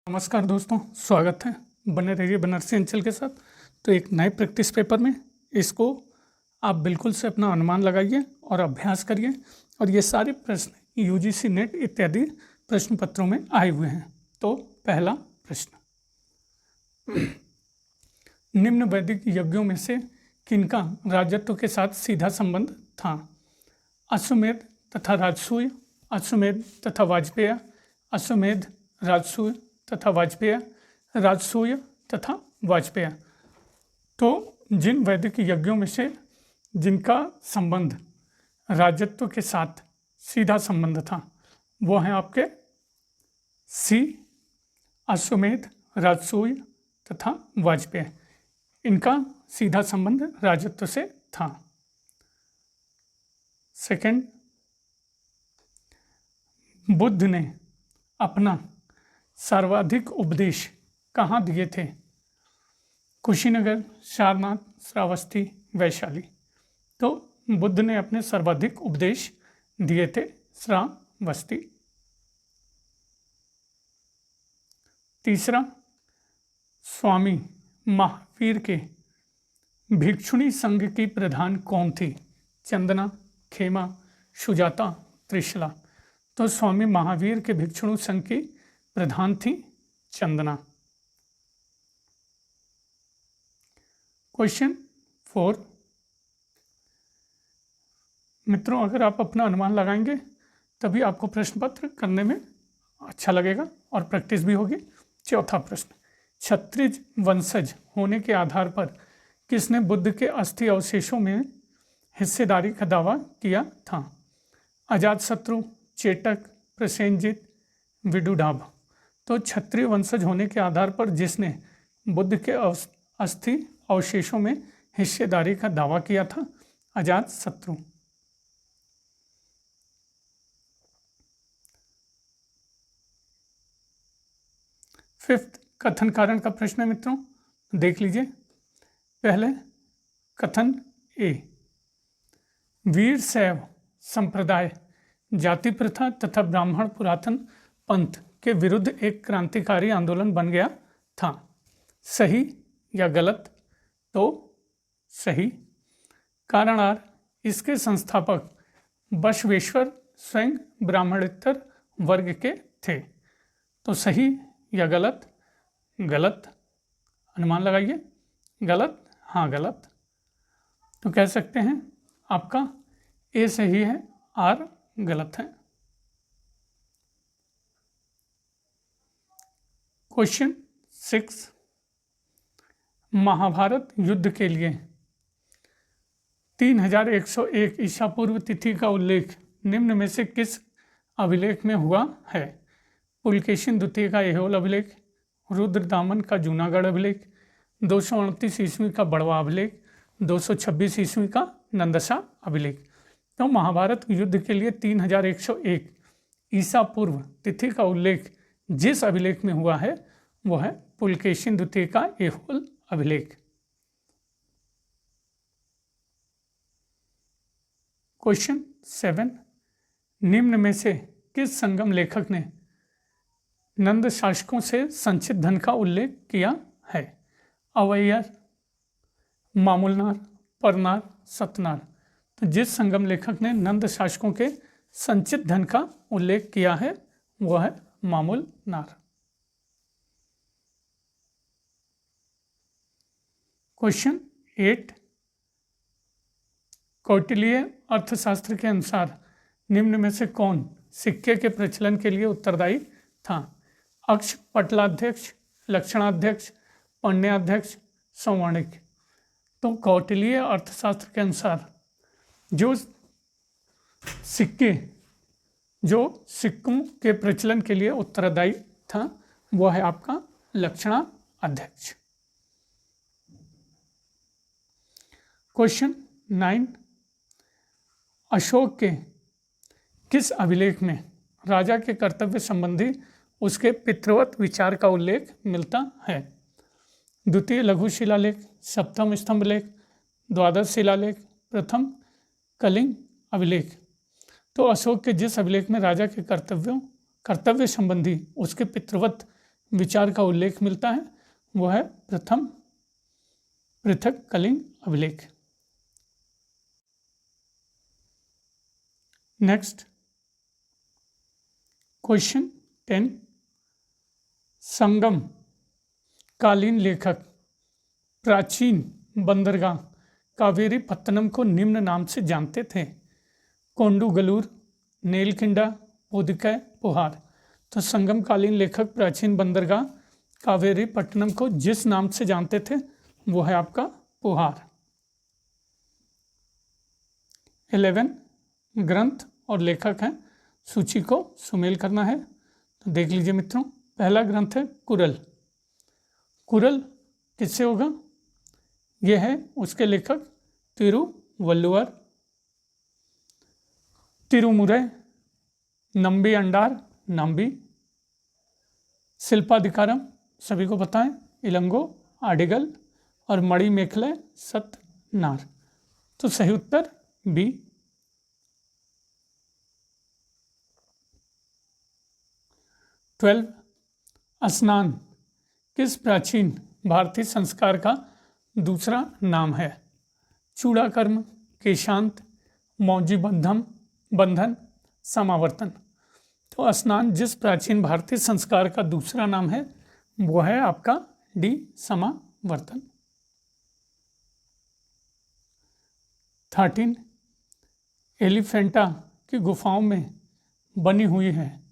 नमस्कार दोस्तों, स्वागत है। बने रहिए बनारसी अंचल के साथ। तो एक नए प्रैक्टिस पेपर में इसको आप बिल्कुल से अपना अनुमान लगाइए और अभ्यास करिए। और ये सारे प्रश्न यूजीसी नेट इत्यादि प्रश्न पत्रों में आए हुए हैं। तो पहला प्रश्न, निम्न वैदिक यज्ञों में से किनका राजत्व के साथ सीधा संबंध था? अश्वमेध तथा राजसूय, अश्वमेध तथा वाजपेय, अश्वमेध राजसूय तथा वाजपेय, राजसूय तथा वाजपेय। तो जिन वैदिक यज्ञों में से जिनका संबंध राजत्व के साथ सीधा संबंध था वो हैं आपके सी, अश्वमेध, राजसूय तथा वाजपेय। इनका सीधा संबंध राजत्व से था। सेकंड, बुद्ध ने अपना सर्वाधिक उपदेश कहाँ दिए थे? कुशीनगर, सारनाथ, श्रावस्ती, वैशाली। तो बुद्ध ने अपने सर्वाधिक उपदेश दिए थे श्रावस्ती। तीसरा, स्वामी महावीर के भिक्षुणी संघ की प्रधान कौन थी? चंदना, खेमा, सुजाता, त्रिशला। तो स्वामी महावीर के भिक्षुणी संघ की प्रधान थी चंदना। क्वेश्चन 4, मित्रों अगर आप अपना अनुमान लगाएंगे तभी आपको प्रश्न पत्र करने में अच्छा लगेगा और प्रैक्टिस भी होगी। चौथा प्रश्न, क्षत्रिय वंशज होने के आधार पर किसने बुद्ध के अस्थि अवशेषों में हिस्सेदारी का दावा किया था? अजातशत्रु, चेटक, प्रसेनजित, विदुडाभ। तो क्षत्रिय वंशज होने के आधार पर जिसने बुद्ध के अस्थि अवशेषों में हिस्सेदारी का दावा किया था, अजातशत्रु। फिफ्थ, कथन कारण का प्रश्न है मित्रों, देख लीजिए। पहले कथन ए, वीर शैव संप्रदाय जाति प्रथा तथा ब्राह्मण पुरातन पंथ के विरुद्ध एक क्रांतिकारी आंदोलन बन गया था। सही या गलत? तो सही। कारणार, इसके संस्थापक बसवेश्वर स्वयं ब्राह्मणेतर वर्ग के थे। तो सही या गलत? गलत। अनुमान लगाइए। गलत? हाँ गलत। तो कह सकते हैं आपका ए सही है, आर गलत है। क्वेश्चन 6, महाभारत युद्ध के लिए 3101 ईसा पूर्व तिथि का उल्लेख निम्न में से किस अभिलेख में हुआ है? पुलकेशिन द्वितीय का ऐहोल अभिलेख, रुद्रदामन का जूनागढ़ अभिलेख, 238 ईस्वी का बड़वा अभिलेख, 226 ईस्वी का नंदसा अभिलेख। तो महाभारत युद्ध के लिए 3101 ईसा पूर्व तिथि का उल्लेख जिस अभिलेख में हुआ है वो है पुलकेशिन द्वितीय का ऐहोल अभिलेख। क्वेश्चन 7, निम्न में से किस संगम लेखक ने नंद शासकों से संचित धन का उल्लेख किया है? अवैयार, मामूलनार, परनार, सतनार। तो जिस संगम लेखक ने नंद शासकों के संचित धन का उल्लेख किया है वह है मामूलनार। क्वेश्चन 8, कौटिल्य अर्थशास्त्र के अनुसार निम्न में से कौन सिक्के के प्रचलन के लिए उत्तरदायी था? अक्ष पटलाध्यक्ष, लक्षणाध्यक्ष, पण्याध्यक्ष, संवर्णिक। तो कौटिल्य अर्थशास्त्र के अनुसार जो सिक्कों के प्रचलन के लिए उत्तरदायी था वह है आपका लक्षणाध्यक्ष। क्वेश्चन 9, अशोक के किस अभिलेख में राजा के कर्तव्य संबंधी उसके पितृवत विचार का उल्लेख मिलता है? द्वितीय लघु शिलालेख, सप्तम स्तंभ लेख, द्वादश शिलालेख, प्रथम कलिंग अभिलेख। तो अशोक के जिस अभिलेख में राजा के कर्तव्य संबंधी उसके पितृवत विचार का उल्लेख मिलता है वो है प्रथम पृथक कलिंग अभिलेख। नेक्स्ट क्वेश्चन 10, संगम कालीन लेखक प्राचीन बंदरगाह कावेरी पत्तनम को निम्न नाम से जानते थे। कोंडुगलूर, नेलकिंडा, पुदुकै, पुहार। तो संगम कालीन लेखक प्राचीन बंदरगाह कावेरी पट्टनम को जिस नाम से जानते थे वो है आपका पुहार। 11 ग्रंथ और लेखक हैं, सूची को सुमेल करना है। तो देख लीजिए मित्रों, पहला ग्रंथ है कुरल। कुरल किससे होगा? यह है उसके लेखक तिरुवल्लुवर, तिरुमुरै, नंबी अंडार, नंबी, शिल्पाधिकारम सभी को पता है, इलंगो, आडिगल और मणि मेखले सतनार। तो सही उत्तर बी। 12 स्नान किस प्राचीन भारतीय संस्कार का दूसरा नाम है? चूड़ाकर्म, केशांत, मौजीबद्धम, बंधन, समावर्तन। तो स्नान जिस प्राचीन भारतीय संस्कार का दूसरा नाम है वो है आपका डी, समावर्तन। 13 एलिफेंटा की गुफाओं में बनी हुई है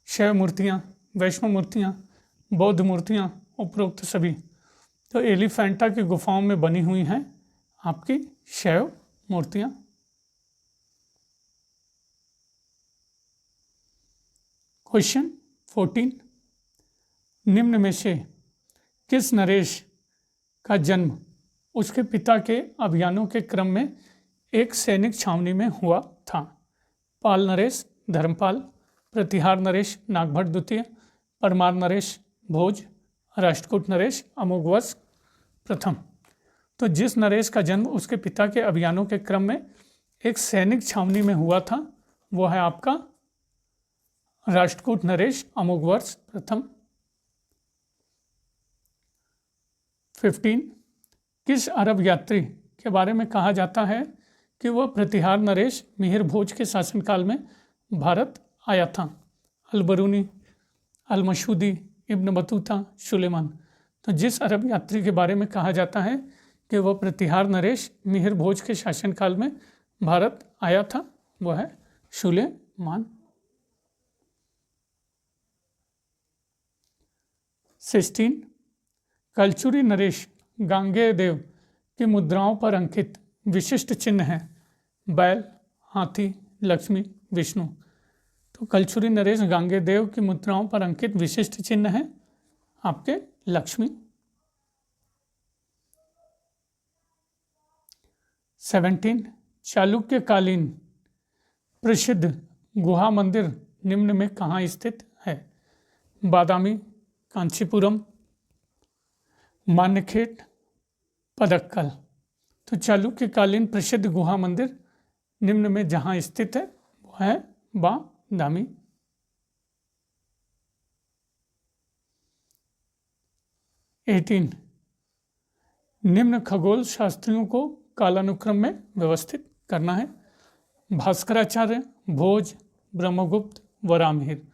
शैव मूर्तियाँ, वैष्णव मूर्तियाँ, बौद्ध मूर्तियाँ, उपरोक्त सभी। तो एलिफेंटा की गुफाओं में बनी हुई हैं आपकी शैव मूर्तियाँ। क्वेश्चन 14, निम्न में से किस नरेश का जन्म उसके पिता के अभियानों के क्रम में एक सैनिक छावनी में हुआ था? पाल नरेश, धर्मपाल, प्रतिहार नरेश, नागभट्ट द्वितीय, परमार नरेश, भोज, राष्ट्रकूट नरेश, अमोघवर्ष प्रथम। तो जिस नरेश का जन्म उसके पिता के अभियानों के क्रम में एक सैनिक छावनी में हुआ था वो है आपका राष्ट्रकूट नरेश, अमोघवर्ष प्रथम। 15 किस अरब यात्री के बारे में कहा जाता है कि वह प्रतिहार नरेश मिहिर भोज के शासनकाल में भारत आया था? Al-Biruni, अल-मशूदी, Ibn Battuta, Suleman. तो जिस अरब यात्री के बारे में कहा जाता है कि वह प्रतिहार नरेश मिहिर भोज के शासनकाल में भारत आया था वह है सुलेमान। 16 कलचुरी नरेश गांगेय देव की मुद्राओं पर अंकित विशिष्ट चिन्ह हैं बैल, हाथी, लक्ष्मी, विष्णु। तो कलचुरी नरेश गांगेय देव की मुद्राओं पर अंकित विशिष्ट चिन्ह हैं आपके लक्ष्मी। 17 चालुक्य कालीन प्रसिद्ध गुहा मंदिर निम्न में कहाँ स्थित है? बादामी, कांचीपुरम, मान्यखेट, पदक्कल। तो चालुक्यकालीन प्रसिद्ध गुहा मंदिर निम्न में जहाँ स्थित है वो है बादामी। 18 निम्न खगोल शास्त्रियों को कालानुक्रम में व्यवस्थित करना है। भास्कराचार्य, भोज, ब्रह्मगुप्त, वराहमिहिर।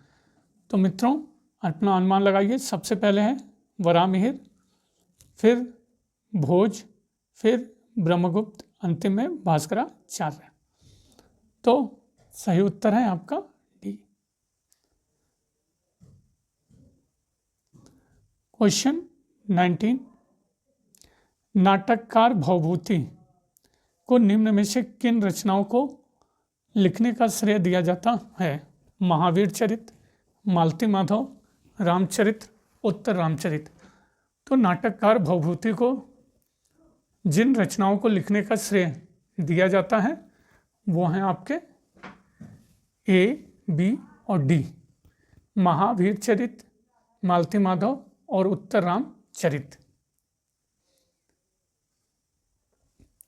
तो मित्रों अपना अनुमान लगाइए, सबसे पहले है वराहमिहिर, फिर भोज, फिर ब्रह्मगुप्त, अंतिम में भास्कराचार्य। तो सही उत्तर है आपका डी। क्वेश्चन 19 नाटककार भवभूति को निम्न में से किन रचनाओं को लिखने का श्रेय दिया जाता है? महावीर चरित, मालती माधव, रामचरित्र, उत्तर रामचरित। तो नाटककार भवभूति को जिन रचनाओं को लिखने का श्रेय दिया जाता है वो हैं आपके ए, बी और डी, महावीर चरित, मालती माधव और उत्तर रामचरित।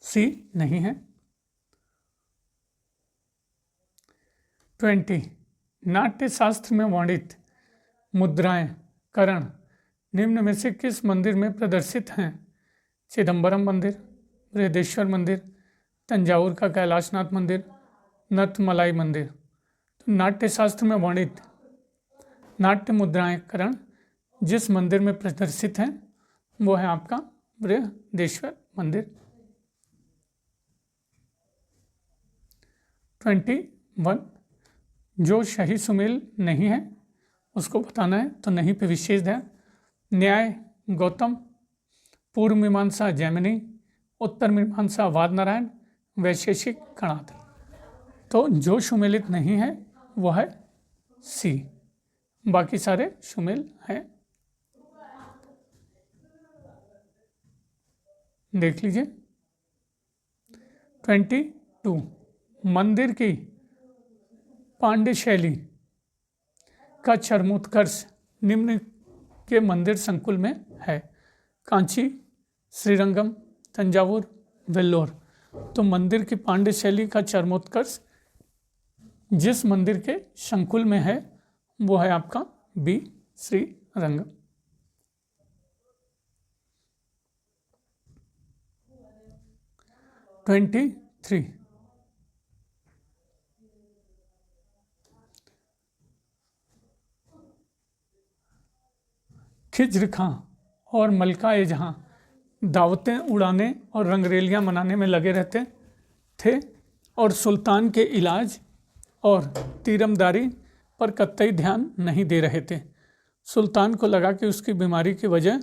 सी नहीं है। 20 नाट्य शास्त्र में वर्णित मुद्राएं करण निम्न में से किस मंदिर में प्रदर्शित हैं? चिदम्बरम मंदिर, बृहदेश्वर मंदिर, तंजावुर का कैलाशनाथ मंदिर, नथमलाई मंदिर। तो नाट्य शास्त्र में वर्णित नाट्य मुद्राएं करण जिस मंदिर में प्रदर्शित हैं वो है आपका बृहदेश्वर मंदिर। 21 जो सही सुमेल नहीं है उसको बताना है, तो नहीं पे विशेष ध्यान। न्याय गौतम, पूर्व मीमांसा जैमिनी, उत्तर मीमांसा वादनारायण, वैशेषिक कणाद। तो जो सुमेलित नहीं है वह है सी, बाकी सारे सुमेल हैं। देख लीजिए 22 मंदिर की पांड्य शैली का चरमोत्कर्ष निम्न के मंदिर संकुल में है? कांची, श्रीरंगम, तंजावुर, वेल्लोर। तो मंदिर की पांड्य शैली का चरमोत्कर्ष जिस मंदिर के संकुल में है वो है आपका बी, श्रीरंगम। 23 खिज्र खां और मलका ए जहां दावतें उड़ाने और रंगरेलियां मनाने में लगे रहते थे और सुल्तान के इलाज और तीरमदारी पर कतई ध्यान नहीं दे रहे थे। सुल्तान को लगा कि उसकी बीमारी की वजह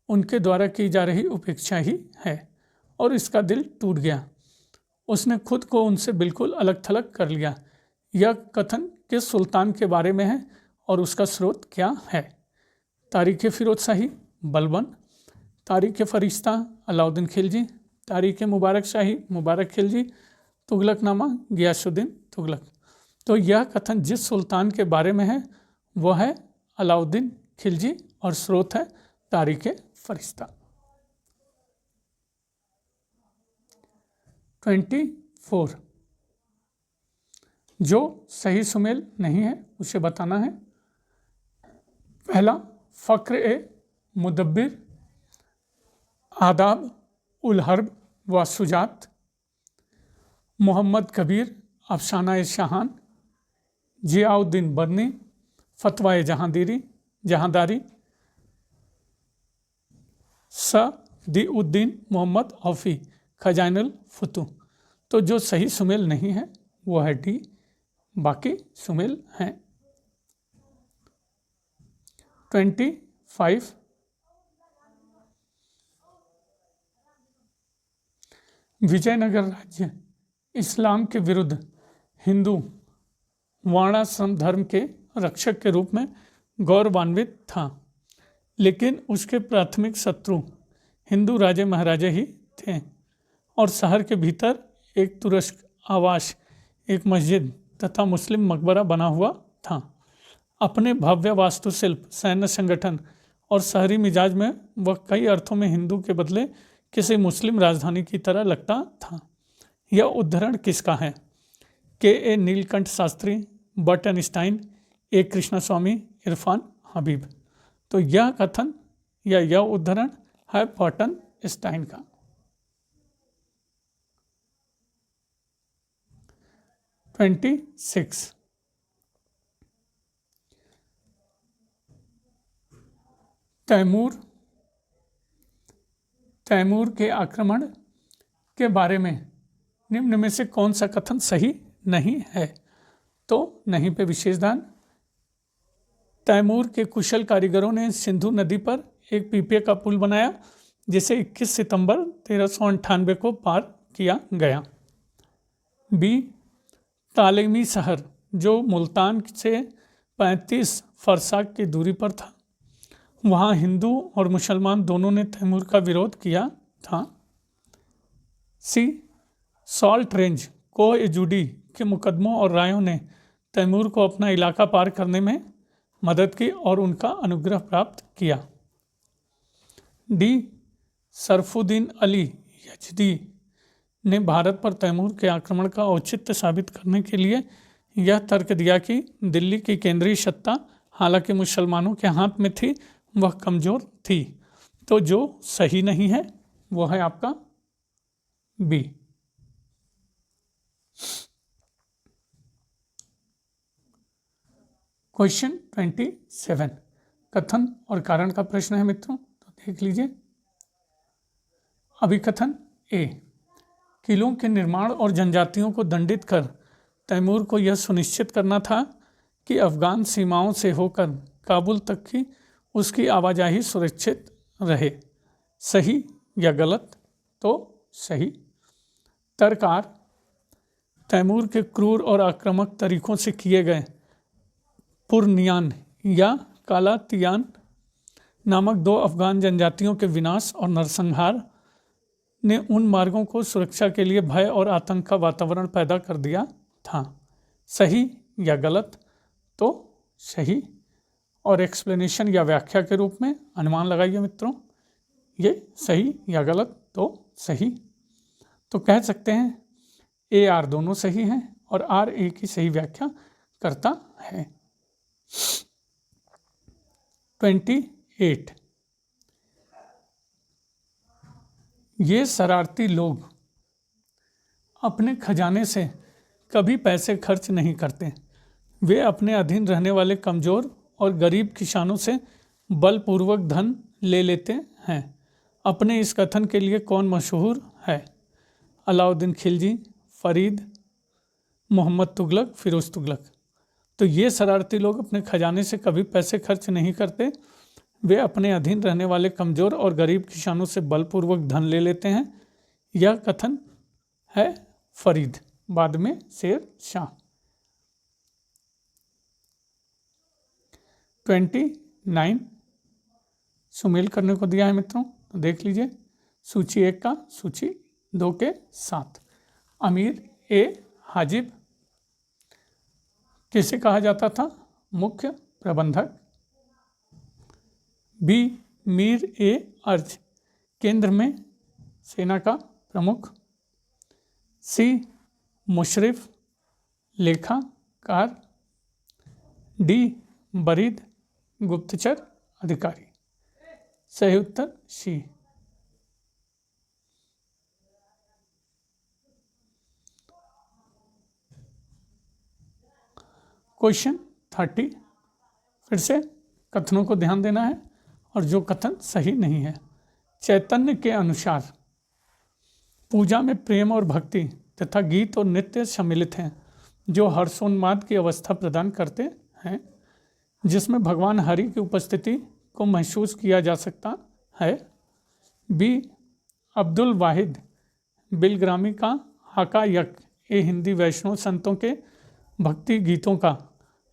उनके द्वारा की जा रही उपेक्षा ही है और इसका दिल टूट गया। उसने खुद को उनसे बिल्कुल अलग थलग कर लिया। यह कथन किस सुल्तान के बारे में है और उसका स्रोत क्या है? तारीख़ फिरोज शाही बलबन, तारीख़ फरिश्ता अलाउद्दीन खिलजी, तारीख़ मुबारक शाही मुबारक खिलजी, तुगलकनामा गियासुद्दीन तुगलक। तो यह कथन जिस सुल्तान के बारे में है वह है अलाउद्दीन खिलजी और स्रोत है तारीख़ फरिश्ता। 24 जो सही सुमेल नहीं है उसे बताना है। पहला फ़क्र ए मुदब्बिर, आदाब उल हर्ब व सुजात, मोहम्मद कबीर, अफसाना ए शाहान, जियाउद्दीन बर्नी, फतवा ए जहांदारी, सदीउद्दीन मोहम्मद औफ़ी, खजानुल फुतूह। तो जो सही सुमेल नहीं है वो है डी, बाकी सुमेल हैं। 25 विजयनगर राज्य इस्लाम के विरुद्ध हिंदू वर्णाश्रम धर्म के रक्षक के रूप में गौरवान्वित था, लेकिन उसके प्राथमिक शत्रु हिंदू राजे महाराजे ही थे और शहर के भीतर एक तुरस्क आवास, एक मस्जिद तथा मुस्लिम मकबरा बना हुआ था। अपने भव्य वास्तुशिल्प, सैन्य संगठन और शहरी मिजाज में वह कई अर्थों में हिंदू के बदले किसी मुस्लिम राजधानी की तरह लगता था। यह उद्धरण किसका है? के नीलकंठ शास्त्री, बर्टन स्टाइन, ए कृष्णस्वामी, इरफान हबीब। तो यह कथन या यह उद्धरण है बर्टन स्टाइन का। 26 तैमूर के आक्रमण के बारे में निम्न में से कौन सा कथन सही नहीं है? तो नहीं पे विशेष ध्यान। तैमूर के कुशल कारीगरों ने सिंधु नदी पर एक पीपे का पुल बनाया जिसे 21 सितंबर 1398 को पार किया गया। बी तालेमी शहर जो मुल्तान से 35 फरसाख की दूरी पर था, वहाँ हिंदू और मुसलमान दोनों ने तैमूर का विरोध किया था। सी सॉल्ट रेंज कोह-ए-जुडी के मुकदमों और रायों ने तैमूर को अपना इलाका पार करने में मदद की और उनका अनुग्रह प्राप्त किया। डी सरफुद्दीन अली यजदी ने भारत पर तैमूर के आक्रमण का औचित्य साबित करने के लिए यह तर्क दिया कि दिल्ली की केंद्रीय सत्ता हालांकि मुसलमानों के हाथ में थी वह कमज़ोर थी। तो जो सही नहीं है वो है आपका बी। क्वेश्चन 27 कथन और कारण का प्रश्न है मित्रों, तो देख लीजिए। अभिकथन ए, किलों के निर्माण और जनजातियों को दंडित कर तैमूर को यह सुनिश्चित करना था कि अफगान सीमाओं से होकर काबुल तक की उसकी आवाजाही सुरक्षित रहे। सही या गलत? तो सही। तरकार, तैमूर के क्रूर और आक्रामक तरीकों से किए गए पुरनियान या कालातियान नामक 2 अफगान जनजातियों के विनाश और नरसंहार ने उन मार्गों को सुरक्षा के लिए भय और आतंक का वातावरण पैदा कर दिया था। सही या गलत? तो सही। और एक्सप्लेनेशन या व्याख्या के रूप में अनुमान लगाइए मित्रों, ये सही या गलत? तो सही। तो कह सकते हैं ए आर दोनों सही हैं और आर ए की सही व्याख्या करता है। 28 ये शरारती लोग अपने खजाने से कभी पैसे खर्च नहीं करते। वे अपने अधीन रहने वाले कमज़ोर और गरीब किसानों से बलपूर्वक धन ले लेते हैं। अपने इस कथन के लिए कौन मशहूर है? अलाउद्दीन खिलजी, फरीद, मोहम्मद तुगलक, फिरोज तुगलक। तो ये शरारती लोग अपने खजाने से कभी पैसे खर्च नहीं करते। वे अपने अधीन रहने वाले कमज़ोर और गरीब किसानों से बलपूर्वक धन ले लेते हैं। यह कथन है फरीद, बाद में शेर शाह। 29 सुमेल करने को दिया है मित्रों, तो देख लीजिए। सूची 1 का सूची 2 के साथ। अमीर ए हाजिब किसे कहा जाता था? मुख्य प्रबंधक। बी मीर ए अर्ज केंद्र में सेना का प्रमुख। सी मुशरिफ लेखाकार। डी बरीद गुप्तचर अधिकारी। सही उत्तर सी। क्वेश्चन 30 फिर से कथनों को ध्यान देना है और जो कथन सही नहीं है। चैतन्य के अनुसार पूजा में प्रेम और भक्ति तथा गीत और नृत्य सम्मिलित हैं जो हर्षोन्माद की अवस्था प्रदान करते हैं, जिसमें भगवान हरि की उपस्थिति को महसूस किया जा सकता है। बी अब्दुल वाहिद बिलग्रामी का हाका यक ए हिंदी वैष्णव संतों के भक्ति गीतों का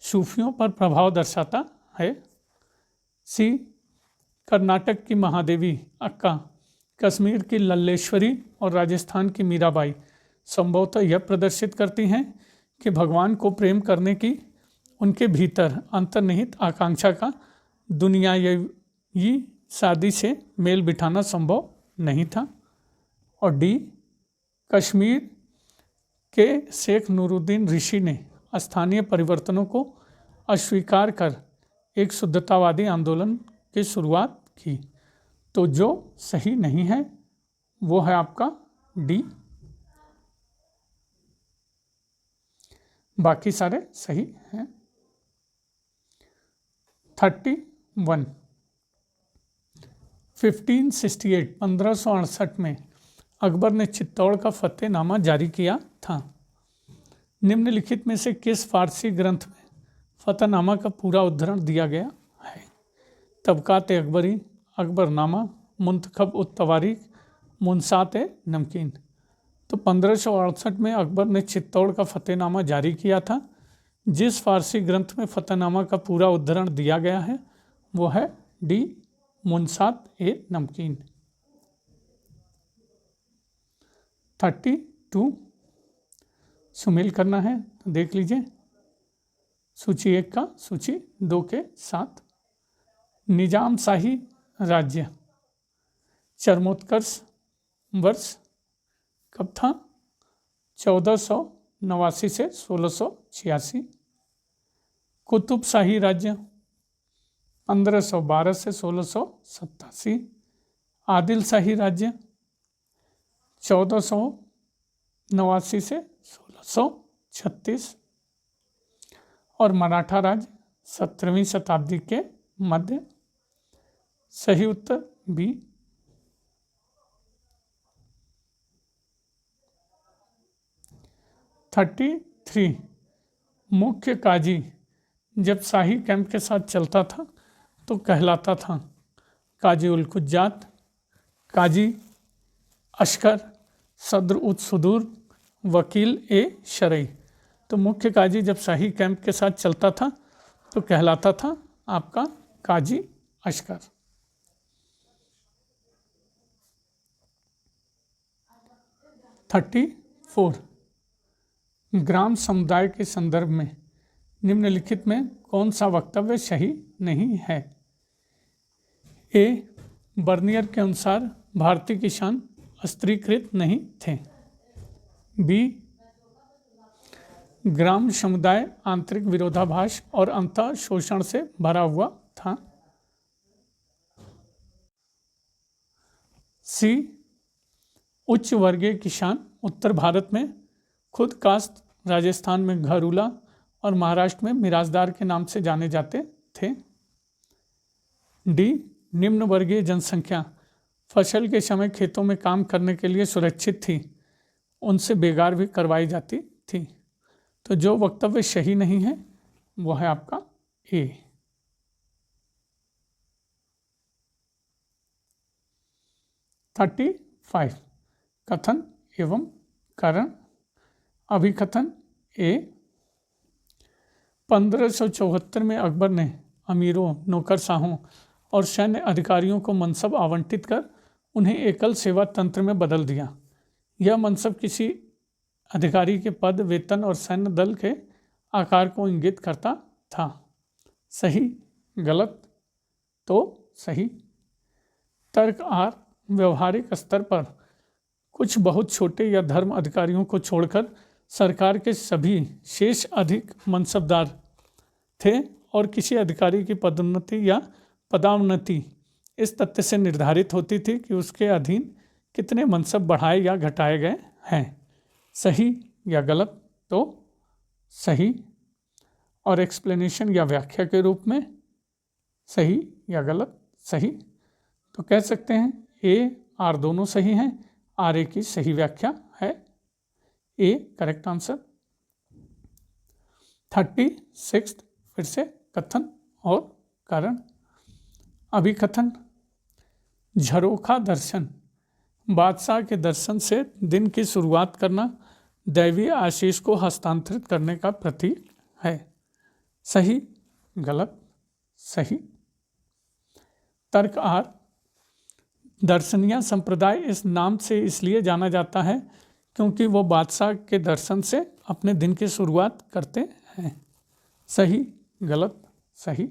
सूफियों पर प्रभाव दर्शाता है। सी कर्नाटक की महादेवी अक्का, कश्मीर की लल्लेश्वरी और राजस्थान की मीराबाई संभवतः यह प्रदर्शित करती हैं कि भगवान को प्रेम करने की उनके भीतर अंतर्निहित आकांक्षा का दुनियावी शादी से मेल बिठाना संभव नहीं था। और डी कश्मीर के शेख नूरुद्दीन ऋषि ने स्थानीय परिवर्तनों को अस्वीकार कर एक शुद्धतावादी आंदोलन की शुरुआत की। तो जो सही नहीं है वो है आपका डी, बाकी सारे सही हैं। 31 1568 में अकबर ने चित्तौड़ का फतेहनामा जारी किया था। निम्नलिखित में से किस फारसी ग्रंथ में फतेहनामा का पूरा उद्धरण दिया गया है? तबकात अकबरी, अकबरनामा, मुंतखब उत तवारीख, मुनसात नमकीन। तो 1568 में अकबर ने चित्तौड़ का फतेहनामा जारी किया था। जिस फारसी ग्रंथ में फतेहनामा का पूरा उद्धरण दिया गया है वो है डी मुनसात नमकीन। 32 सुमेल करना है, तो देख लीजिए। सूची 1 का सूची 2 के साथ। निजाम शाही राज्य चरमोत्कर्ष वर्ष कब था? 1489 से 1686। कुतुब शाही राज्य 1512 से 1687। आदिल शाही राज्य 1489 से 1636। और मराठा राज्य 17वीं शताब्दी के मध्य। सही उत्तर बी। 33 मुख्य काजी जब शाही कैंप के साथ चलता था तो कहलाता था काजी उल कुज्जात, काजी अशकर, सदर उद सुदूर, वकील ए शरई। तो मुख्य काजी जब शाही कैंप के साथ चलता था तो कहलाता था आपका काजी अशकर। 34 ग्राम समुदाय के संदर्भ में निम्नलिखित में कौन सा वक्तव्य सही नहीं है? ए. बर्नियर के अनुसार भारतीय किसान स्त्रीकृत नहीं थे। बी. ग्राम समुदाय आंतरिक विरोधाभास और अंतः शोषण से भरा हुआ था। सी. उच्च वर्गीय किसान उत्तर भारत में खुद कास्ट, राजस्थान में घरूला और महाराष्ट्र में मिराजदार के नाम से जाने जाते थे। डी. निम्न वर्गीय जनसंख्या फसल के समय खेतों में काम करने के लिए सुरक्षित थी, उनसे बेगार भी करवाई जाती थी। तो जो वक्तव्य सही नहीं है वो है आपका ए। 35 कथन एवं कारण। अभिकथन ए. 1574 में अकबर ने अमीरों, नौकरशाहों और सैन्य अधिकारियों को मनसब आवंटित कर उन्हें एकल सेवा तंत्र में बदल दिया। यह मनसब किसी अधिकारी के पद, वेतन और सैन्य दल के आकार को इंगित करता था। सही, गलत? तो सही। तर्क आर. व्यवहारिक स्तर पर कुछ बहुत छोटे या धर्म अधिकारियों को छोड़कर सरकार के सभी शेष अधिक मनसबदार थे और किसी अधिकारी की पदोन्नति या पदावनति इस तथ्य से निर्धारित होती थी कि उसके अधीन कितने मनसब बढ़ाए या घटाए गए हैं। सही या गलत? तो सही। और एक्सप्लेनेशन या व्याख्या के रूप में सही या गलत? सही। तो कह सकते हैं ए आर दोनों सही हैं, आर ए की सही व्याख्या है। A correct answer. 36 फिर से कथन और कारण। अभिकथन झरोखा दर्शन बादशाह के दर्शन से दिन की शुरुआत करना दैवीय आशीष को हस्तांतरित करने का प्रतीक है। सही, गलत? सही। तर्क आर. दर्शनीय संप्रदाय इस नाम से इसलिए जाना जाता है क्योंकि वो बादशाह के दर्शन से अपने दिन की शुरुआत करते हैं। सही, गलत? सही।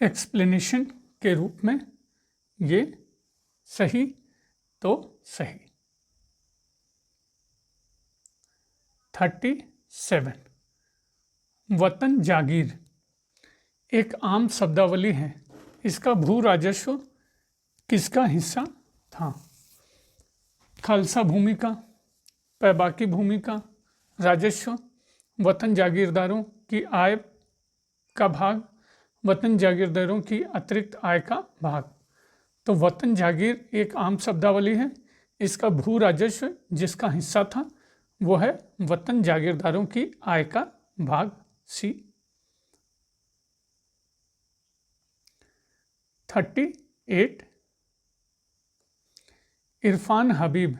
एक्सप्लेनेशन के रूप में ये सही, तो सही। 37 वतन जागीर एक आम शब्दावली है। इसका भू राजस्व किसका हिस्सा था? खालसा भूमि का, पैबाकी भूमि का राजस्व, वतन जागीरदारों की आय का भाग, वतन जागीरदारों की अतिरिक्त आय का भाग। तो वतन जागीर एक आम शब्दावली है। इसका भू राजस्व जिसका हिस्सा था वो है वतन जागीरदारों की आय का भाग। सी। 38 इरफान हबीब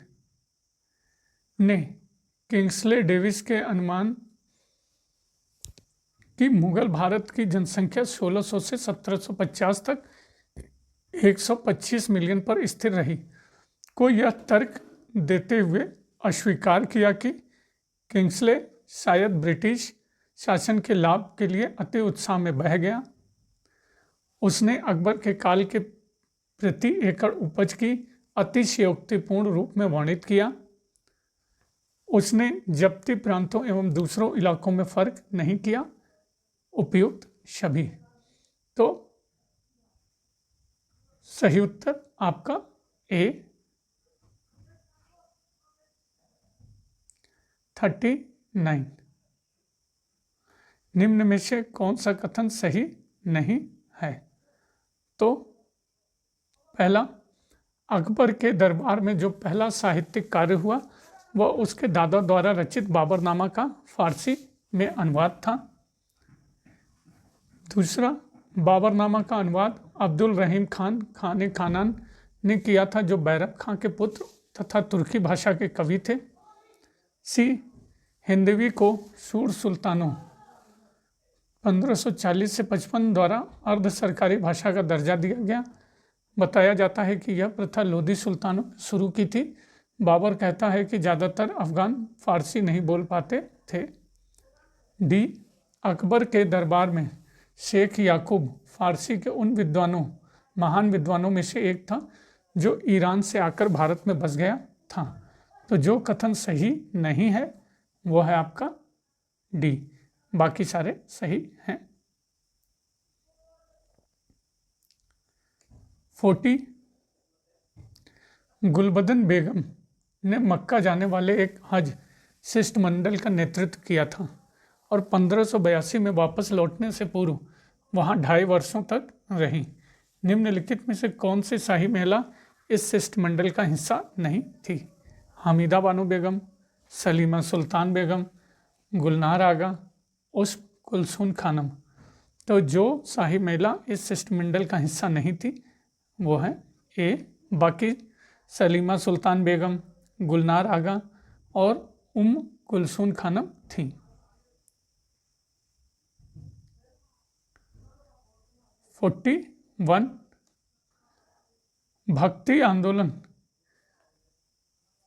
ने किंग्सले डेविस के अनुमान कि मुगल भारत की जनसंख्या 1600 से 1750 तक 125 मिलियन पर स्थिर रही को यह तर्क देते हुए अस्वीकार किया कि किंग्सले शायद ब्रिटिश शासन के लाभ के लिए अति उत्साह में बह गया। उसने अकबर के काल के प्रति एकड़ उपज की अतिशयोक्तिपूर्ण रूप में वर्णित किया। उसने जब्ती प्रांतों एवं दूसरों इलाकों में फर्क नहीं किया। उपयुक्त सभी। तो सही उत्तर आपका ए 39। निम्न में से कौन सा कथन सही नहीं है? तो पहला, अकबर के दरबार में जो पहला साहित्यिक कार्य हुआ वह उसके दादा द्वारा रचित बाबरनामा का फारसी में अनुवाद था। दूसरा, बाबरनामा का अनुवाद अब्दुल रहीम खान खाने खानान ने किया था, जो बैरब खां के पुत्र तथा तुर्की भाषा के कवि थे। सी, हिंदवी को सूर सुल्तानों 1540 से 55 द्वारा अर्ध सरकारी भाषा का दर्जा दिया गया। बताया जाता है कि यह प्रथा लोधी सुल्तानों ने शुरू की थी। बाबर कहता है कि ज़्यादातर अफगान फारसी नहीं बोल पाते थे। डी, अकबर के दरबार में शेख याकूब फारसी के उन महान विद्वानों में से एक था जो ईरान से आकर भारत में बस गया था। तो जो कथन सही नहीं है वो है आपका डी, बाकी सारे सही हैं। 40, गुलबदन बेगम ने मक्का जाने वाले एक हज शिष्टमंडल का नेतृत्व किया था और 1582 में वापस लौटने से पूर्व वहां 2.5 वर्षों तक रही। निम्नलिखित में से कौन सी शाही महिला इस शिष्टमंडल का हिस्सा नहीं थी? हमीदा बानो बेगम, सलीमा सुल्तान बेगम, गुलनार आगा, उस कुलसून खानम। तो जो शाही महिला इस शिष्टमंडल का हिस्सा नहीं थी वो है ए, बाकी सलीमा सुल्तान बेगम, गुलनार आगा और कुलसून खानम थी। 41, भक्ति आंदोलन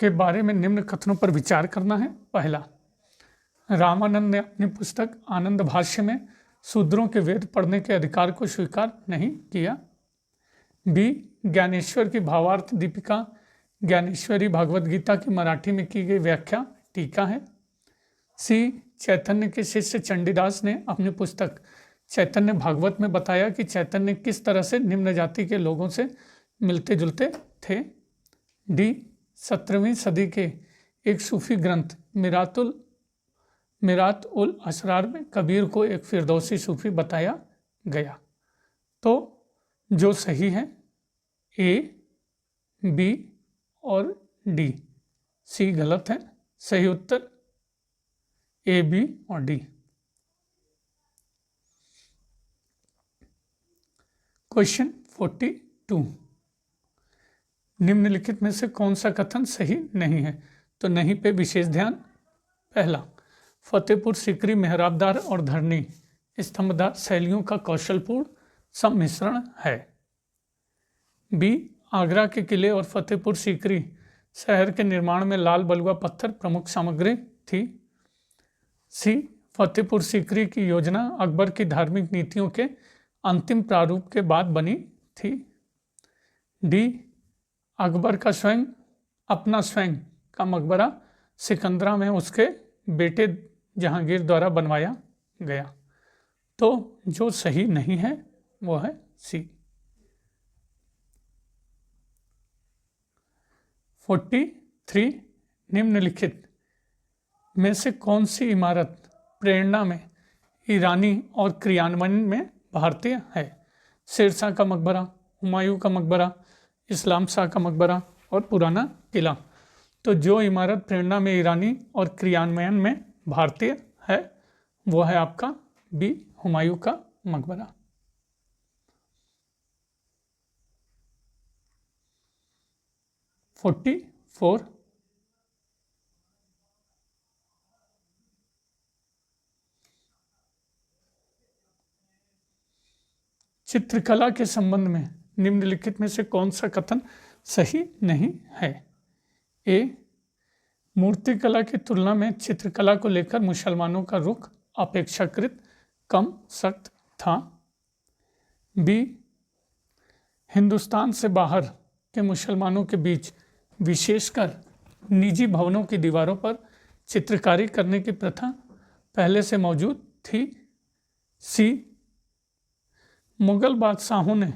के बारे में निम्न कथनों पर विचार करना है। पहला, रामानंद ने अपनी पुस्तक आनंद भाष्य में शूद्रों के वेद पढ़ने के अधिकार को स्वीकार नहीं किया। बी, ज्ञानेश्वर की भावार्थ दीपिका ज्ञानेश्वरी भगवद गीता की मराठी में की गई व्याख्या टीका है। सी, चैतन्य के शिष्य चंडीदास ने अपनी पुस्तक चैतन्य भागवत में बताया कि चैतन्य किस तरह से निम्न जाति के लोगों से मिलते जुलते थे। डी, 17वीं सदी के एक सूफी ग्रंथ मिरात उल असरार में कबीर को एक फिरदौसी सूफी बताया गया। तो जो सही है ए, बी और डी। सी गलत है। सही उत्तर ए, बी और डी। क्वेश्चन 42, निम्नलिखित में से कौन सा कथन सही नहीं है? तो नहीं पे विशेष ध्यान। पहला, फतेहपुर सीकरी मेहराबदार और धरनी स्तंभदार शैलियों का कौशलपूर्ण सम्मिश्रण है। बी, आगरा के किले और फतेहपुर सीकरी शहर के निर्माण में लाल बलुआ पत्थर प्रमुख सामग्री थी। सी, फतेहपुर सीकरी की योजना अकबर की धार्मिक नीतियों के अंतिम प्रारूप के बाद बनी थी। डी, अकबर का अपना स्वयं का मकबरा सिकंदरा में उसके बेटे जहांगीर द्वारा बनवाया गया। तो जो सही नहीं है वो है सी। 43, निम्नलिखित में से कौन सी इमारत प्रेरणा में ईरानी और क्रियान्वयन में भारतीय है? शेरशाह का मकबरा, हुमायूं का मकबरा, इस्लाम शाह का मकबरा और पुराना किला। तो जो इमारत प्रेरणा में ईरानी और क्रियान्वयन में भारतीय है वो है आपका बी, हुमायूं का मकबरा। 44, चित्रकला के संबंध में निम्नलिखित में से कौन सा कथन सही नहीं है? ए, मूर्तिकला की तुलना में चित्रकला को लेकर मुसलमानों का रुख अपेक्षाकृत कम सख्त था। बी, हिंदुस्तान से बाहर के मुसलमानों के बीच विशेषकर निजी भवनों की दीवारों पर चित्रकारी करने की प्रथा पहले से मौजूद थी। सी, मुगल बादशाहों ने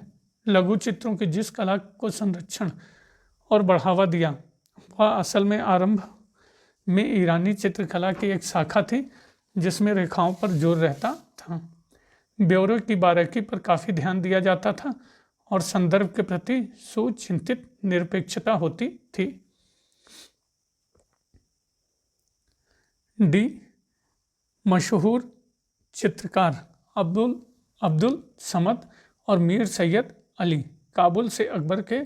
लघु चित्रों की जिस कला को संरक्षण और बढ़ावा दिया वह असल में आरंभ में ईरानी चित्रकला की एक शाखा थी जिसमें रेखाओं पर जोर रहता था, ब्यौरे की बारीकी पर काफ़ी ध्यान दिया जाता था और संदर्भ के प्रति सुचिंतित निरपेक्षता होती थी। डी, मशहूर चित्रकार अब्दुल समद और मीर सैयद अली काबुल से अकबर के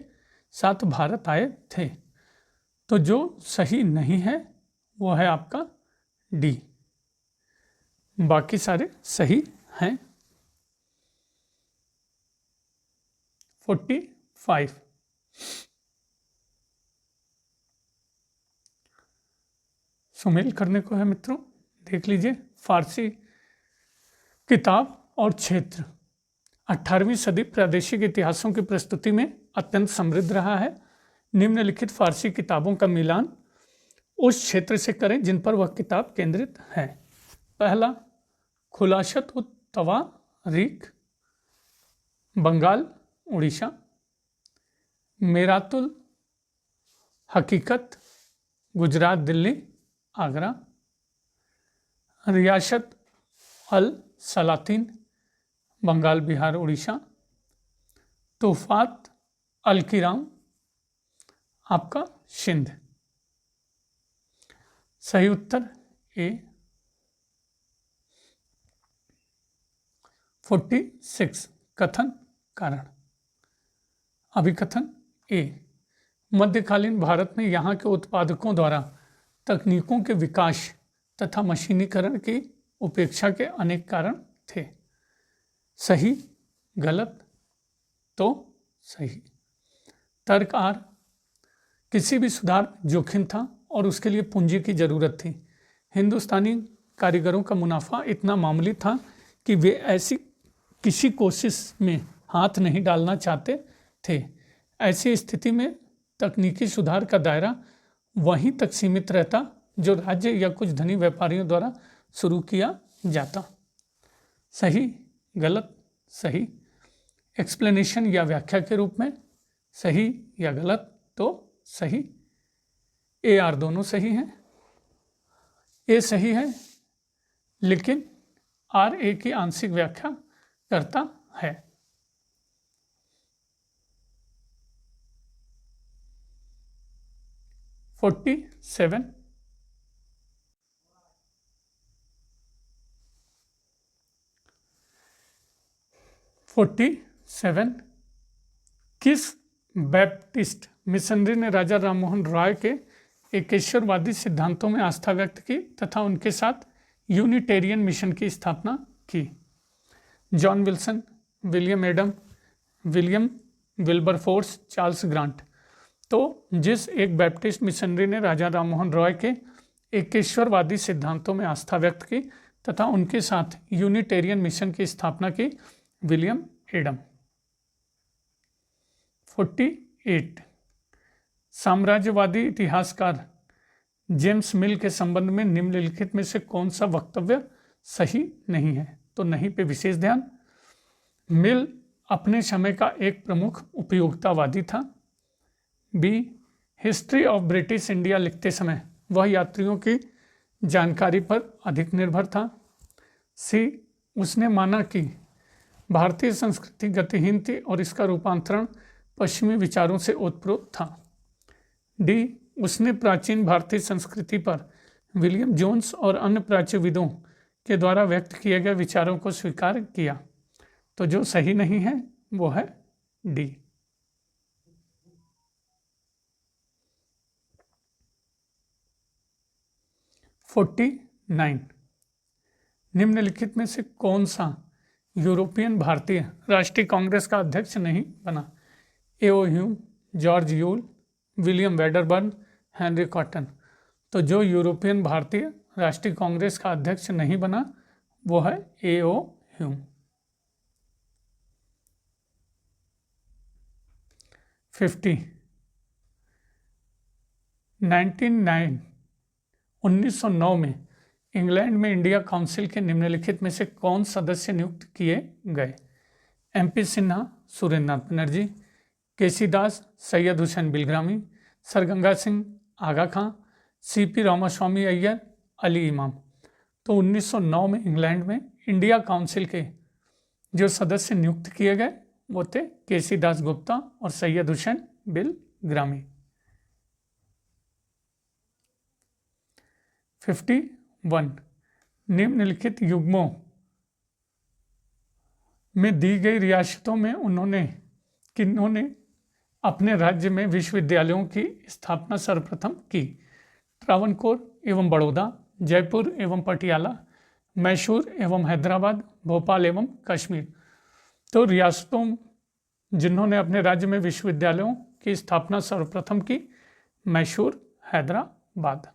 साथ भारत आए थे। तो जो सही नहीं है वो है आपका डी, बाकी सारे सही हैं। 45, सुमेल करने को है मित्रों, देख लीजिए। फारसी किताब और क्षेत्र 18वीं सदी प्रादेशिक इतिहासों की प्रस्तुति में अत्यंत समृद्ध रहा है। निम्नलिखित फारसी किताबों का मिलान उस क्षेत्र से करें जिन पर वह किताब केंद्रित है। पहला, खुलासत उत तवारीख, बंगाल उड़ीसा। मेरातुल हकीकत, गुजरात दिल्ली आगरा। रियासत अल सलातीन, बंगाल बिहार उड़ीसा। तोहफात अल किराम, आपका सिंध। सही उत्तर ए। 46, कथन कारण। अभिकथन ए, मध्यकालीन भारत में यहाँ के उत्पादकों द्वारा तकनीकों के विकास तथा मशीनीकरण की उपेक्षा के अनेक कारण थे। सही, गलत, तो सही। तर्क आर, किसी भी सुधार जोखिम था और उसके लिए पूंजी की जरूरत थी। हिंदुस्तानी कारीगरों का मुनाफा इतना मामूली था कि वे ऐसी किसी कोशिश में हाथ नहीं डालना चाहते थे। ऐसी स्थिति में तकनीकी सुधार का दायरा वहीं तक सीमित रहता जो राज्य या कुछ धनी व्यापारियों द्वारा शुरू किया जाता। सही, गलत, सही। एक्सप्लेनेशन या व्याख्या के रूप में, सही या गलत, तो सही। ए आर दोनों सही हैं। ए सही है लेकिन आर ए की आंशिक व्याख्या करता है। फोर्टी सेवन, किस बैप्टिस्ट मिशनरी ने राजा राममोहन रॉय के एकेश्वरवादी सिद्धांतों में आस्था व्यक्त की तथा उनके साथ यूनिटेरियन मिशन की स्थापना की? John Wilson, William Adam, William Wilberforce, Charles grant. तो जिस एक बैप्टिस्ट मिशनरी ने राजा राममोहन रॉय के एकेश्वरवादी सिद्धांतों में आस्था व्यक्त की तथा उनके साथ यूनिटेरियन मिशन की स्थापना की? William Adam. 48, साम्राज्यवादी इतिहासकार जेम्स मिल के संबंध में निम्नलिखित में से कौन सा वक्तव्य सही नहीं है? तो नहीं पे विशेष ध्यान। मिल अपने समय का एक प्रमुख उपयोगितावादी था। B, history of British India लिखते समय वह यात्रियों की जानकारी पर अधिक निर्भर था। सी, उसने माना कि भारतीय संस्कृति गतिहीन थी और इसका रूपांतरण पश्चिमी विचारों से ओतप्रोत था। डी, उसने प्राचीन भारतीय संस्कृति पर विलियम जोन्स और अन्य प्राच्यविदों के द्वारा व्यक्त किए गए विचारों को स्वीकार किया। तो जो सही नहीं है वो है डी। फोर्टी 49, निम्नलिखित में से कौन सा यूरोपियन भारतीय राष्ट्रीय कांग्रेस का अध्यक्ष नहीं बना? A.O.. Hume, George Yule, William Wedderburn, Henry cotton. तो जो यूरोपियन भारतीय राष्ट्रीय कांग्रेस का अध्यक्ष नहीं बना वो है ए.ओ. ह्यूम। 50, 1909 1909 में इंग्लैंड में इंडिया काउंसिल के निम्नलिखित में से कौन सदस्य नियुक्त किए गए? MP सिन्हा, सुरेंद्र नाथ बनर्जी, केसी दास, सैयद हुसैन बिलग्रामी, सर गंगा सिंह आगा खां, CP रामास्वामी अय्यर, अली इमाम। तो 1909 में इंग्लैंड में इंडिया काउंसिल के जो सदस्य नियुक्त किए गए वो थे केसी दास गुप्ता और सैयद हुसैन बिलग्रामी। 51 निम्नलिखित युग्मों में दी गई रियासतों में किन्होंने अपने राज्य में विश्वविद्यालयों की स्थापना सर्वप्रथम की? ट्रावनकोर एवं बड़ौदा, जयपुर एवं पटियाला, मैसूर एवं हैदराबाद, भोपाल एवं कश्मीर। तो रियासतों जिन्होंने अपने राज्य में विश्वविद्यालयों की स्थापना सर्वप्रथम की, मैसूर, हैदराबाद।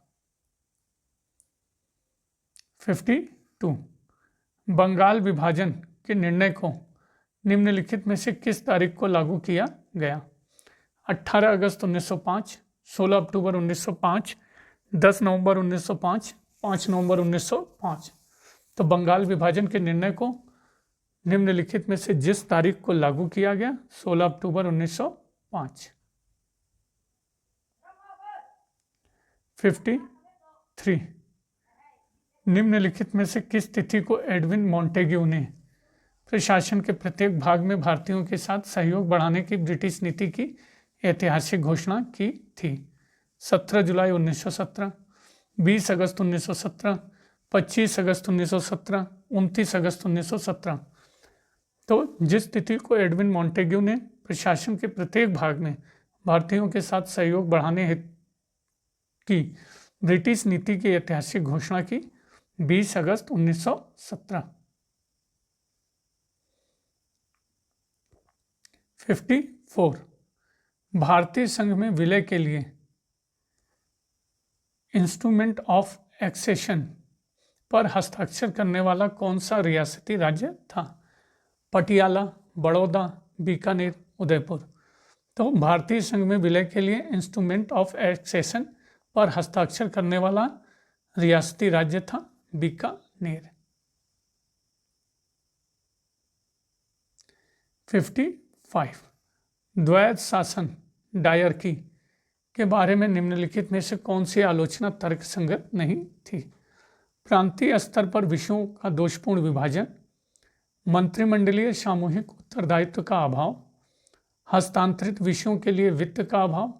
52 बंगाल विभाजन के निर्णय को निम्नलिखित में से किस तारीख को लागू किया गया? 18 अगस्त 1905, 16 अक्टूबर 1905, 10 नवंबर 1905, 5 नवंबर 1905। तो बंगाल विभाजन के निर्णय को निम्नलिखित में से जिस तारीख को लागू किया गया 16 अक्टूबर 1905। 53 निम्नलिखित में से किस तिथि को एडविन मॉन्टेग्यू ने प्रशासन के प्रत्येक भाग में भारतीयों के साथ सहयोग बढ़ाने की ब्रिटिश नीति की ऐतिहासिक घोषणा की थी? 17 जुलाई 1917, 20 अगस्त 1917, 25 अगस्त 1917, 29 अगस्त 1917। तो जिस तिथि को एडविन मॉन्टेग्यू ने प्रशासन के प्रत्येक भाग में भारतीयों के साथ सहयोग बढ़ाने की ब्रिटिश नीति की ऐतिहासिक घोषणा की, 20 अगस्त 1917। 54 भारतीय संघ में विलय के लिए इंस्ट्रूमेंट ऑफ एक्सेशन पर हस्ताक्षर करने वाला कौन सा रियासती राज्य था? पटियाला, बड़ौदा, बीकानेर, उदयपुर। तो भारतीय संघ में विलय के लिए इंस्ट्रूमेंट ऑफ एक्सेशन पर हस्ताक्षर करने वाला रियासती राज्य था बीकानेर। 55 द्वैध शासन डायरकी के बारे में निम्नलिखित में से कौन सी आलोचना तर्कसंगत नहीं थी? प्रांतीय स्तर पर विषयों का दोषपूर्ण विभाजन, मंत्रिमंडलीय सामूहिक उत्तरदायित्व का अभाव, हस्तांतरित विषयों के लिए वित्त का अभाव,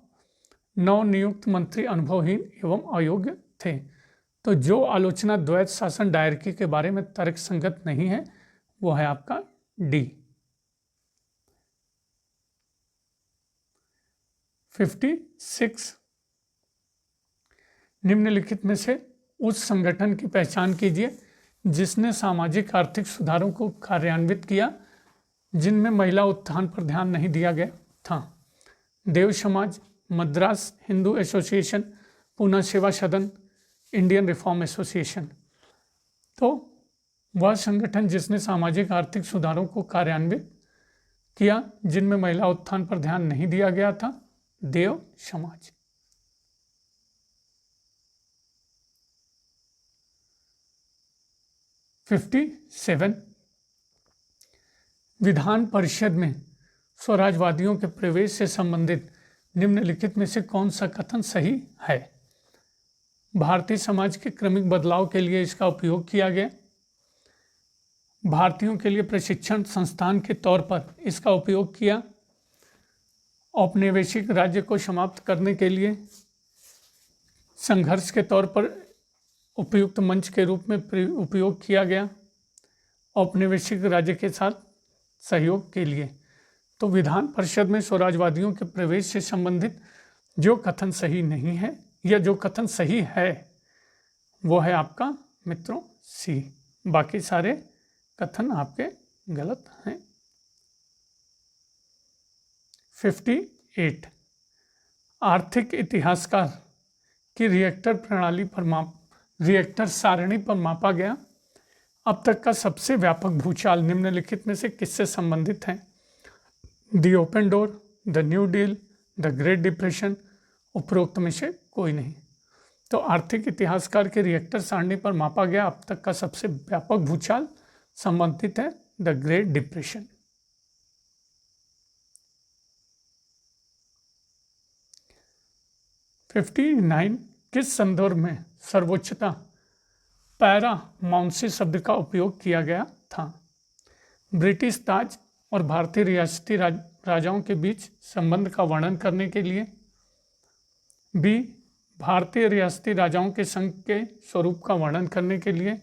नवनियुक्त मंत्री अनुभवहीन एवं अयोग्य थे। तो जो आलोचना द्वैध शासन डायरकी के बारे में तर्कसंगत नहीं है वो है आपका डी। 56 निम्नलिखित में से उस संगठन की पहचान कीजिए जिसने सामाजिक आर्थिक सुधारों को कार्यान्वित किया जिनमें महिला उत्थान पर ध्यान नहीं दिया गया था? देव समाज, मद्रास हिंदू एसोसिएशन, पूना सेवा सदन, इंडियन रिफॉर्म एसोसिएशन। तो वह संगठन जिसने सामाजिक आर्थिक सुधारों को कार्यान्वित किया जिनमें महिला उत्थान पर ध्यान नहीं दिया गया था, देव समाज। 57 विधान परिषद में स्वराजवादियों के प्रवेश से संबंधित निम्नलिखित में से कौन सा कथन सही है? भारतीय समाज के क्रमिक बदलाव के लिए इसका उपयोग किया गया, भारतीयों के लिए प्रशिक्षण संस्थान के तौर पर इसका उपयोग किया, औपनिवेशिक राज्य को समाप्त करने के लिए संघर्ष के तौर पर उपयुक्त मंच के रूप में उपयोग किया गया, औपनिवेशिक राज्य के साथ सहयोग के लिए। तो विधान परिषद में स्वराजवादियों के प्रवेश से संबंधित जो कथन सही नहीं है या जो कथन सही है वो है आपका मित्रों सी, बाकी सारे कथन आपके गलत हैं। 58 आर्थिक इतिहासकार की रिएक्टर सारणी पर मापा गया अब तक का सबसे व्यापक भूचाल निम्नलिखित में से किससे संबंधित है? दी open door, the new deal, the great depression, उपरोक्त में से कोई नहीं। तो आर्थिक इतिहासकार के रिएक्टर सारणी पर मापा गया अब तक का सबसे व्यापक भूचाल संबंधित है द ग्रेट डिप्रेशन। (59) किस संदर्भ में सर्वोच्चता पैरामाउंसी शब्द का उपयोग किया गया था? ब्रिटिश ताज और भारतीय रियासती राजाओं के बीच संबंध का वर्णन करने के लिए, बी भारतीय रियासती राजाओं के संघ के स्वरूप का वर्णन करने के लिए,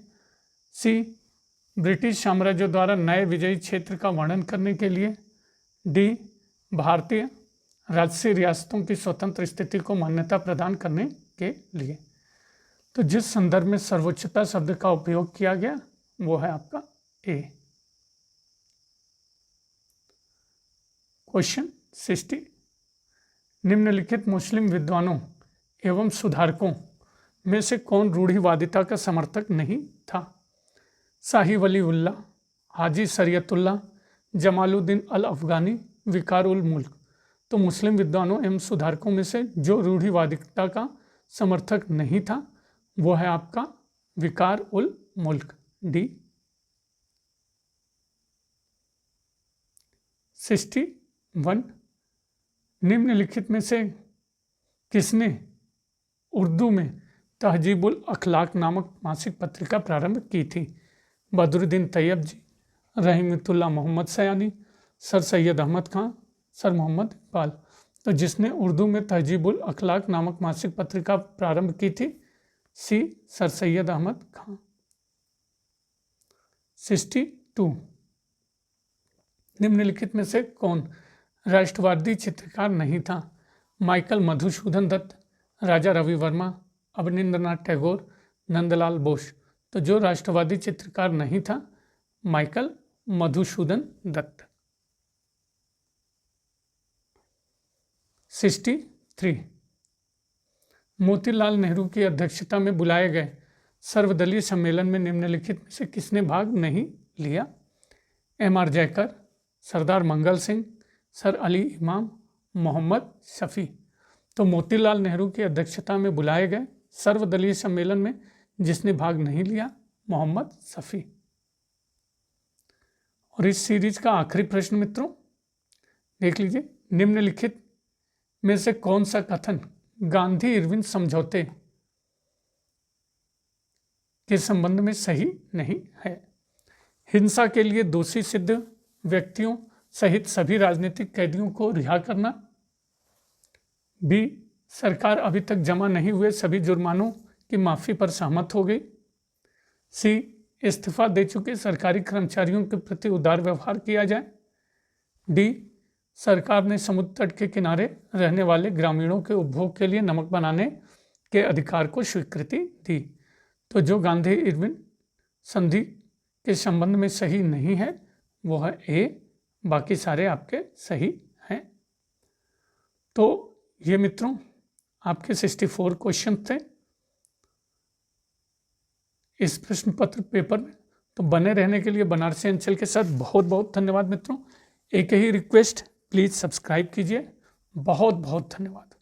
सी ब्रिटिश साम्राज्य द्वारा नए विजयी क्षेत्र का वर्णन करने के लिए, डी भारतीय राजसी रियासतों की स्वतंत्र स्थिति को मान्यता प्रदान करने के लिए। तो जिस संदर्भ में सर्वोच्चता शब्द का उपयोग किया गया वो है आपका ए। क्वेश्चन 60, निम्नलिखित मुस्लिम विद्वानों एवं सुधारकों में से कौन रूढ़िवादिता का समर्थक नहीं था? शाही वली उल्लाह, हाजी शरीयतुल्लाह, जमालुद्दीन अल अफगानी, विकार उल मुल्क। तो मुस्लिम विद्वानों एवं सुधारकों में से जो रूढ़िवादिता का समर्थक नहीं था वो है आपका विकार उल मुल्क, डी। 61, निम्नलिखित में से किसने उर्दू में तहजीबुल अखलाक नामक मासिक पत्रिका प्रारंभ की थी? बदरुद्दीन तैयब जी, रहीमतुल्लाह मोहम्मद सयानी, सर सैयद अहमद खां, सर मोहम्मद इकबाल। तो जिसने उर्दू में तहजीबुल अखलाक नामक मासिक पत्रिका प्रारंभ की थी, सी सर सैयद अहमद खां। 62, निम्नलिखित में से कौन राष्ट्रवादी चित्रकार नहीं था? माइकल मधुसूदन दत्त, राजा रवि वर्मा, अवनींद्रनाथ टैगोर, नंदलाल बोस। तो जो राष्ट्रवादी चित्रकार नहीं था माइकल मधुसूदन दत्त। 63, मोतीलाल नेहरू की अध्यक्षता में बुलाए गए सर्वदलीय सम्मेलन में निम्नलिखित में से किसने भाग नहीं लिया? M.R. जयकर, सरदार मंगल सिंह, सर अली इमाम, मोहम्मद शफी। तो मोतीलाल नेहरू की अध्यक्षता में बुलाए गए सर्वदलीय सम्मेलन में जिसने भाग नहीं लिया, मोहम्मद शफी। और इस सीरीज का आखिरी प्रश्न मित्रों देख लीजिए, निम्नलिखित में से कौन सा कथन गांधी इरविन समझौते के संबंध में सही नहीं है? हिंसा के लिए दोषी सिद्ध व्यक्तियों सहित सभी राजनीतिक कैदियों को रिहा करना, बी सरकार अभी तक जमा नहीं हुए सभी जुर्मानों की माफ़ी पर सहमत हो गई, सी इस्तीफा दे चुके सरकारी कर्मचारियों के प्रति उदार व्यवहार किया जाए, डी सरकार ने समुद्र तट के किनारे रहने वाले ग्रामीणों के उपभोग के लिए नमक बनाने के अधिकार को स्वीकृति दी। तो जो गांधी इरविन संधि के संबंध में सही नहीं है वो है ए, बाकी सारे आपके सही हैं। तो ये मित्रों आपके 64 क्वेश्चन थे इस प्रश्न पत्र पेपर में। तो बने रहने के लिए बनारसी अंचल के साथ बहुत बहुत धन्यवाद मित्रों। एक ही रिक्वेस्ट, प्लीज़ सब्सक्राइब कीजिए। बहुत बहुत धन्यवाद।